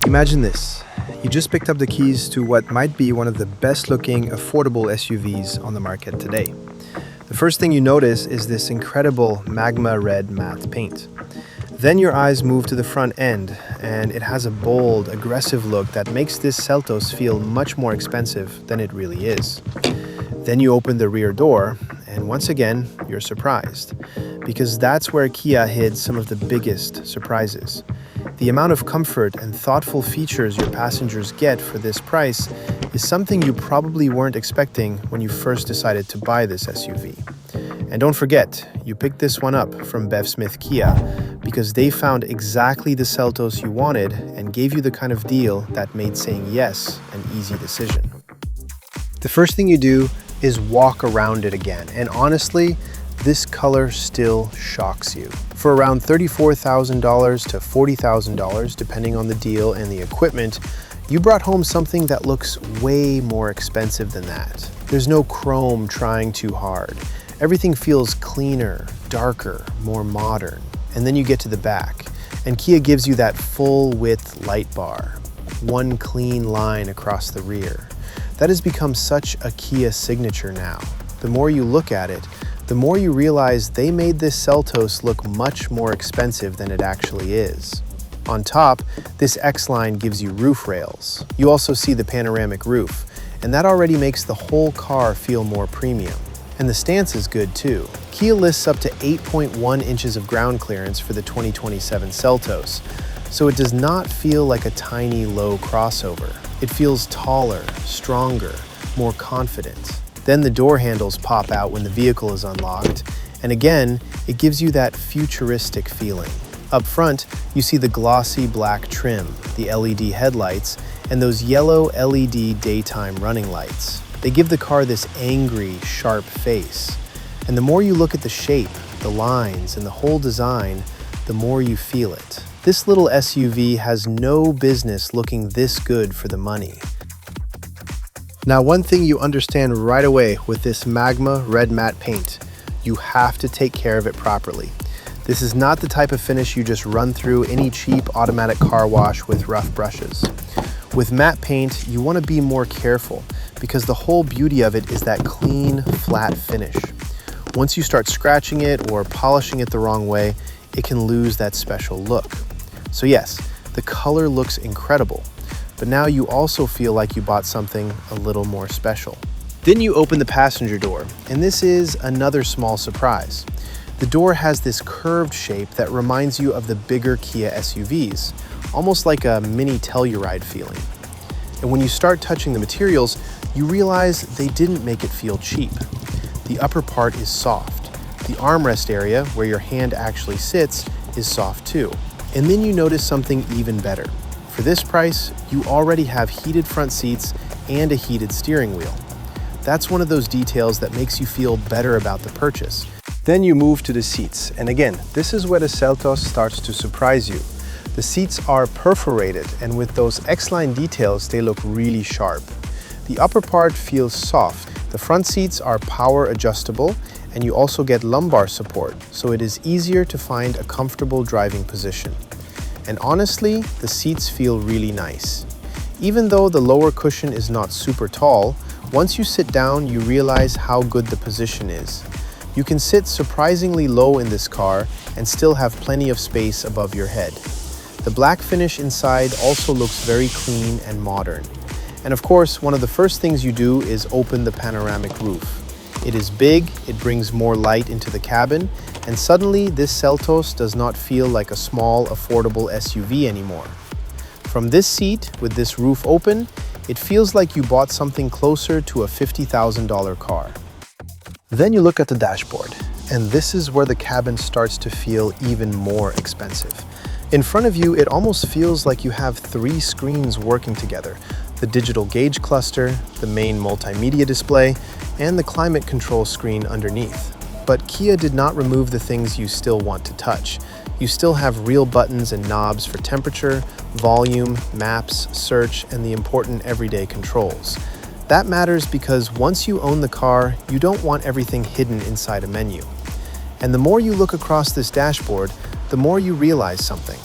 Imagine this. You just picked up the keys to what might be one of the best looking affordable SUVs on the market today. The first thing you notice is this incredible magma red matte paint. Then your eyes move to the front end, and it has a bold, aggressive look that makes this Seltos feel much more expensive than it really is. Then you open the rear door, and once again, you're surprised, because that's where Kia hid some of the biggest surprises. The amount of comfort and thoughtful features your passengers get for this price is something you probably weren't expecting when you first decided to buy this SUV. And don't forget, you picked this one up from Bev Smith Kia because they found exactly the Seltos you wanted and gave you the kind of deal that made saying yes an easy decision. The first thing you do is walk around it again, and honestly, this color still shocks you. For around $34,000 to $40,000, depending on the deal and the equipment, you brought home something that looks way more expensive than that. There's no chrome trying too hard. Everything feels cleaner, darker, more modern. And then you get to the back, and Kia gives you that full-width light bar, one clean line across the rear. That has become such a Kia signature now. The more you look at it, the more you realize they made this Seltos look much more expensive than it actually is. On top, this X-Line gives you roof rails. You also see the panoramic roof, and that already makes the whole car feel more premium. And the stance is good too. Kia lists up to 8.1 inches of ground clearance for the 2027 Seltos, so it does not feel like a tiny, low crossover. It feels taller, stronger, more confident. Then the door handles pop out when the vehicle is unlocked, and again, it gives you that futuristic feeling. Up front, you see the glossy black trim, the LED headlights, and those yellow LED daytime running lights. They give the car this angry, sharp face. And the more you look at the shape, the lines, and the whole design, the more you feel it. This little SUV has no business looking this good for the money. Now, one thing you understand right away with this magma red matte paint, you have to take care of it properly. This is not the type of finish you just run through any cheap automatic car wash with rough brushes. With matte paint, you want to be more careful because the whole beauty of it is that clean, flat finish. Once you start scratching it or polishing it the wrong way, it can lose that special look. So yes, the color looks incredible, but now you also feel like you bought something a little more special. Then you open the passenger door, and this is another small surprise. The door has this curved shape that reminds you of the bigger Kia SUVs, almost like a mini Telluride feeling. And when you start touching the materials, you realize they didn't make it feel cheap. The upper part is soft. The armrest area, where your hand actually sits, is soft too. And then you notice something even better. For this price, you already have heated front seats and a heated steering wheel. That's one of those details that makes you feel better about the purchase. Then you move to the seats, and again, this is where the Seltos starts to surprise you. The seats are perforated, and with those X-Line details, they look really sharp. The upper part feels soft. The front seats are power adjustable, and you also get lumbar support, so it is easier to find a comfortable driving position. And honestly, the seats feel really nice. Even though the lower cushion is not super tall, once you sit down, you realize how good the position is. You can sit surprisingly low in this car and still have plenty of space above your head. The black finish inside also looks very clean and modern. And of course, one of the first things you do is open the panoramic roof. It is big, it brings more light into the cabin, and suddenly this Seltos does not feel like a small, affordable SUV anymore. From this seat, with this roof open, it feels like you bought something closer to a $50,000 car. Then you look at the dashboard, and this is where the cabin starts to feel even more expensive. In front of you, it almost feels like you have 3 screens working together: the digital gauge cluster, the main multimedia display, and the climate control screen underneath. But Kia did not remove the things you still want to touch. You still have real buttons and knobs for temperature, volume, maps, search, and the important everyday controls. That matters because once you own the car, you don't want everything hidden inside a menu. And the more you look across this dashboard, the more you realize something.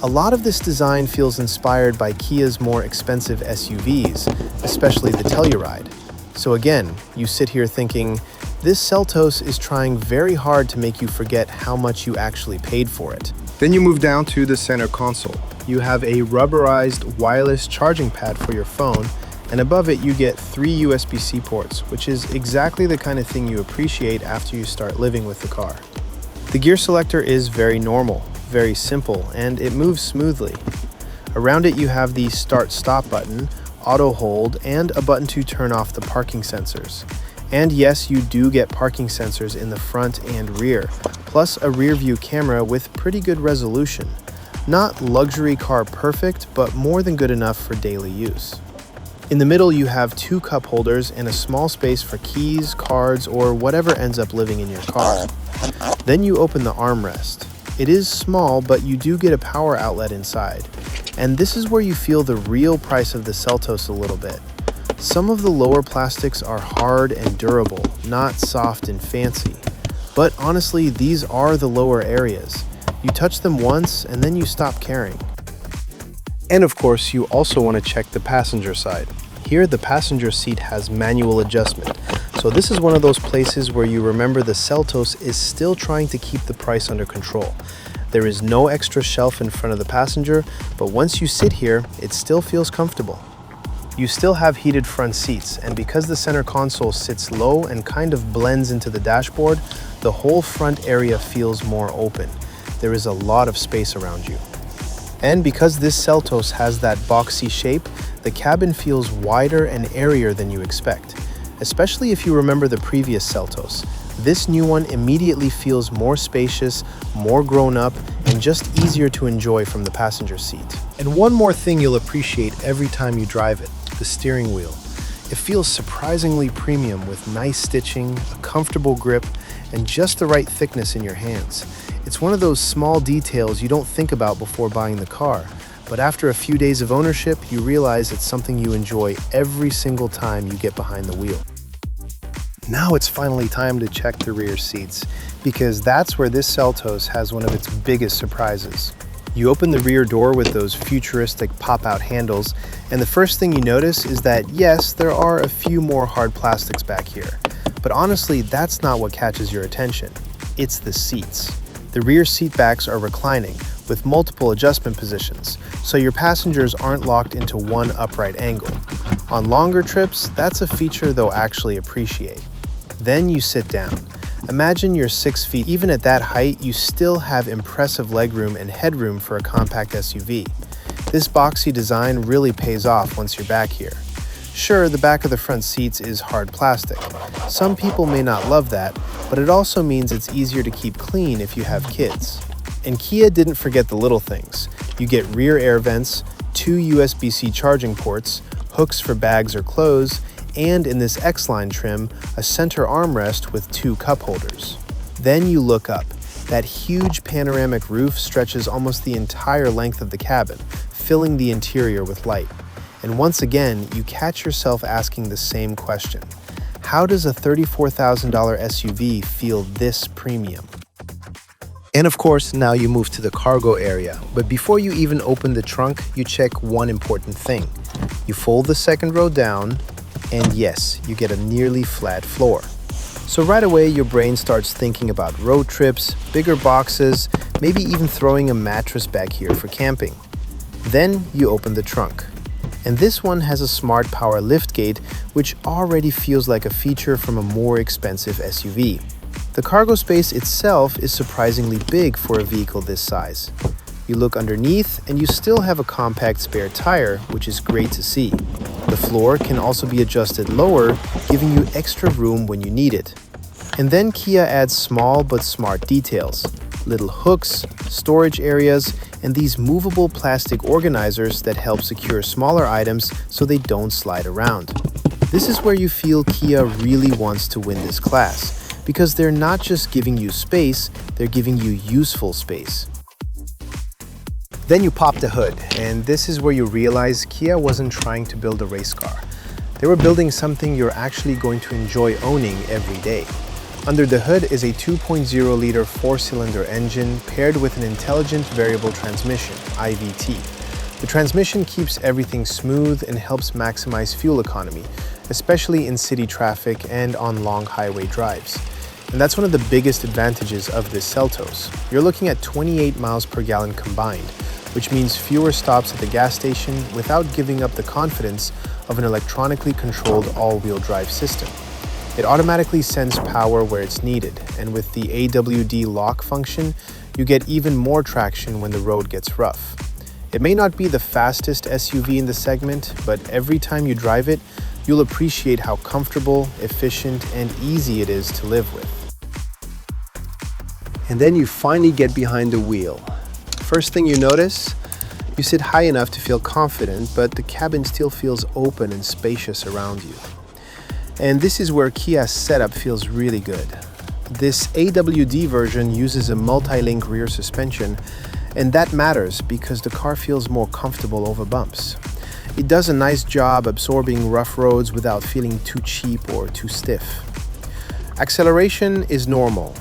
A lot of this design feels inspired by Kia's more expensive SUVs, especially the Telluride. So again, you sit here thinking, this Seltos is trying very hard to make you forget how much you actually paid for it. Then you move down to the center console. You have a rubberized wireless charging pad for your phone, and above it you get 3 USB-C ports, which is exactly the kind of thing you appreciate after you start living with the car. The gear selector is very normal, very simple, and it moves smoothly. Around it you have the start-stop button, auto hold, and a button to turn off the parking sensors. And yes, you do get parking sensors in the front and rear, plus a rear view camera with pretty good resolution. Not luxury car perfect, but more than good enough for daily use. In the middle you have 2 cup holders and a small space for keys, cards, or whatever ends up living in your car. Then you open the armrest. It is small, but you do get a power outlet inside. And this is where you feel the real price of the Seltos a little bit. Some of the lower plastics are hard and durable, not soft and fancy. But honestly, these are the lower areas. You touch them once and then you stop caring. And of course, you also want to check the passenger side. Here, the passenger seat has manual adjustment. So this is one of those places where you remember the Seltos is still trying to keep the price under control. There is no extra shelf in front of the passenger, but once you sit here, it still feels comfortable. You still have heated front seats, and because the center console sits low and kind of blends into the dashboard, the whole front area feels more open. There is a lot of space around you. And because this Seltos has that boxy shape, the cabin feels wider and airier than you expect. Especially if you remember the previous Seltos. This new one immediately feels more spacious, more grown up, and just easier to enjoy from the passenger seat. And one more thing you'll appreciate every time you drive it, the steering wheel. It feels surprisingly premium with nice stitching, a comfortable grip, and just the right thickness in your hands. It's one of those small details you don't think about before buying the car, but after a few days of ownership, you realize it's something you enjoy every single time you get behind the wheel. Now it's finally time to check the rear seats, because that's where this Seltos has one of its biggest surprises. You open the rear door with those futuristic pop-out handles, and the first thing you notice is that yes, there are a few more hard plastics back here. But honestly, that's not what catches your attention. It's the seats. The rear seat backs are reclining, with multiple adjustment positions, so your passengers aren't locked into one upright angle. On longer trips, that's a feature they'll actually appreciate. Then you sit down. Imagine you're 6 feet. Even at that height, you still have impressive legroom and headroom for a compact SUV. This boxy design really pays off once you're back here. Sure, the back of the front seats is hard plastic. Some people may not love that, but it also means it's easier to keep clean if you have kids. And Kia didn't forget the little things. You get rear air vents, 2 USB-C charging ports, hooks for bags or clothes, and in this X-Line trim, a center armrest with 2 cup holders. Then you look up. That huge panoramic roof stretches almost the entire length of the cabin, filling the interior with light. And once again, you catch yourself asking the same question. How does a $34,000 SUV feel this premium? And of course, now you move to the cargo area. But before you even open the trunk, you check one important thing. You fold the second row down, and yes, you get a nearly flat floor. So right away, your brain starts thinking about road trips, bigger boxes, maybe even throwing a mattress back here for camping. Then you open the trunk. And this one has a smart power liftgate, which already feels like a feature from a more expensive SUV. The cargo space itself is surprisingly big for a vehicle this size. You look underneath and you still have a compact spare tire, which is great to see. The floor can also be adjusted lower, giving you extra room when you need it. And then Kia adds small but smart details. Little hooks, storage areas, and these movable plastic organizers that help secure smaller items so they don't slide around. This is where you feel Kia really wants to win this class, because they're not just giving you space, they're giving you useful space. Then you pop the hood, and this is where you realize Kia wasn't trying to build a race car. They were building something you're actually going to enjoy owning every day. Under the hood is a 2.0-liter four-cylinder engine paired with an intelligent variable transmission, IVT. The transmission keeps everything smooth and helps maximize fuel economy, especially in city traffic and on long highway drives. And that's one of the biggest advantages of this Seltos. You're looking at 28 miles per gallon combined, which means fewer stops at the gas station without giving up the confidence of an electronically controlled all-wheel drive system. It automatically sends power where it's needed, and with the AWD lock function, you get even more traction when the road gets rough. It may not be the fastest SUV in the segment, but every time you drive it, you'll appreciate how comfortable, efficient, and easy it is to live with. And then you finally get behind the wheel. First thing you notice, you sit high enough to feel confident, but the cabin still feels open and spacious around you. And this is where Kia's setup feels really good. This AWD version uses a multi-link rear suspension, and that matters because the car feels more comfortable over bumps. It does a nice job absorbing rough roads without feeling too cheap or too stiff. Acceleration is normal.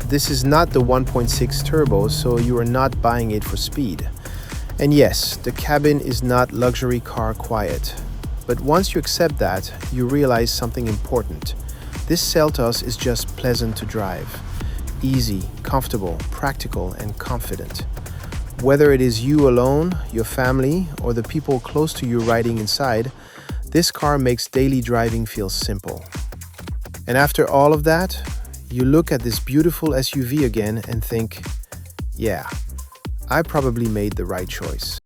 This is not the 1.6 turbo, so you are not buying it for speed. And yes, the cabin is not luxury car quiet. But once you accept that, you realize something important. This Seltos is just pleasant to drive. Easy, comfortable, practical, and confident. Whether it is you alone, your family, or the people close to you riding inside, this car makes daily driving feel simple. And after all of that, you look at this beautiful SUV again and think, yeah, I probably made the right choice.